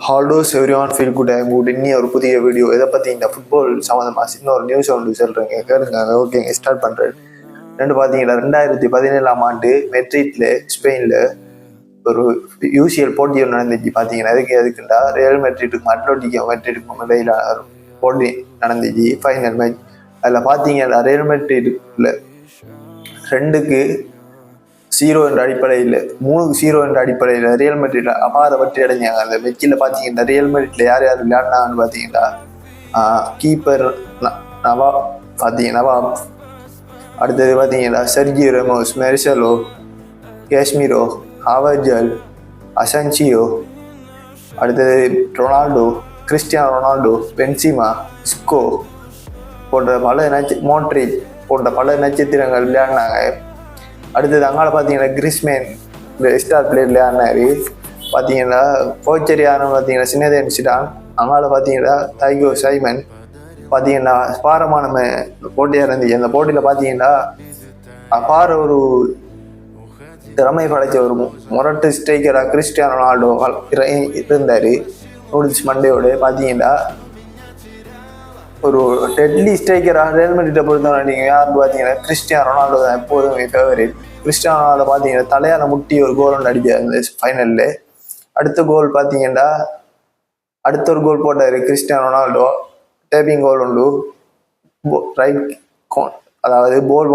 ஹால்டோஸ் everyone feel good I'm good. இன்னி ஒரு புதிய வீடியோ எதை பற்றி இந்த ஃபுட்பால் சம்மந்தமாக இன்னொரு நியூஸ் ஒன்று சொல்கிறேங்க, கேளுங்க. ஓகேங்க, ஸ்டார்ட் பண்ணுறேன். பார்த்தீங்கன்னா 2017 மெட்ரிட்ல ஸ்பெயினில் ஒரு யூசிஎல் போட்டி ஒன்று நடந்துச்சு. பார்த்தீங்கன்னா எதுக்குண்டா ரியல் மெட்ரிட்டுக்கும் அட்லோட்டிக்கோ மெட்ரிட்டுக்கும் இடையில போட்டி நடந்துச்சு, ஃபைனல் மேட்ச். அதில் பார்த்தீங்கன்னா ரியல் மெட்ரிட்டில் 2-0 என்ற அடிப்படையில் 3-0 என்ற அடிப்படையில் ரியல் மெட்ரிட்ல அபார வெற்றி அடைஞ்சாங்க. அந்த வெற்றியில் பார்த்தீங்கன்னா ரியல் மெட்ரிட்ல யார் யார் விளையாடினாங்கன்னு பார்த்தீங்கன்னா கீப்பர் நவாப், நவாப். அடுத்தது பார்த்தீங்கன்னா செர்ஜியோ ரெமோஸ், மெர்சலோ, கேஷ்மீரோ, ஹாவர்ஜல், அசன்சியோ. அடுத்தது ரொனால்டோ, கிறிஸ்டியானோ ரொனால்டோ, பென்சிமா, ஸ்கோ போன்ற மோட்ரிச் போன்ற பல நட்சத்திரங்கள் விளையாடினாங்க. அடுத்தது அங்கால பார்த்தீங்கன்னா கிறிஸ்மேன் ஸ்டார் பிளேயர் விளையாடினாரு. பார்த்தீங்கன்னா கோச்சர் யாருன்னு பார்த்தீங்கன்னா சினேதன் சிடான். அங்கால பார்த்தீங்கன்னா தைகோ சைமன். பார்த்தீங்கன்னா அபாரமான போட்டியாக இருந்துச்சு. அந்த போட்டியில் பார்த்தீங்கன்னா அபார ஒரு திறமை படைச்ச ஒரு முரட்டு ஸ்ட்ரைக்கராக கிறிஸ்டியானோ ரொனால்டோ இருந்தார். நூடுல்ஸ் மண்டேயோட பார்த்தீங்கன்னா ஒரு டெட்லி ஸ்ட்ரைக்கராக ரியல் மெட்ரிட்டை பொறுத்தவரை நீங்கள் யாருன்னு பார்த்தீங்கன்னா கிறிஸ்டியானோ ரொனால்டோ தான் எப்போதுமே ஃபேவரட். கிறிஸ்டியானோ ரொனால்டோ பார்த்தீங்கன்னா தலையால முட்டி ஒரு கோல் ஒன்று அடிச்சார் அந்த ஃபைனலில். அடுத்த கோல் பார்த்தீங்கன்னா அடுத்த ஒரு கோல் போட்டார் கிறிஸ்டியானோ ரொனால்டோ, டேப்பிங் கோல் உண்டு. ரைட் அதாவது போல்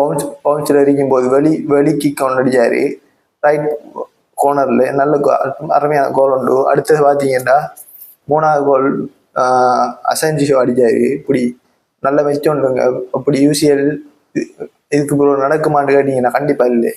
பவுன்ஸில் இருக்கும் போது வெளி கிக் ஒன்று அடித்தார் ரைட் கோர்னரில். நல்ல அருமையான கோல் உண்டு. அடுத்தது பார்த்தீங்கன்னா 3வது கோல் அசன்சியோ அடிச்சாரு. இப்படி நல்ல மெச்சம் உண்டுங்க. அப்படி யூசிஎல் இதுக்கு நடக்குமான்னு கேட்டீங்கன்னா கண்டிப்பாக இல்லை.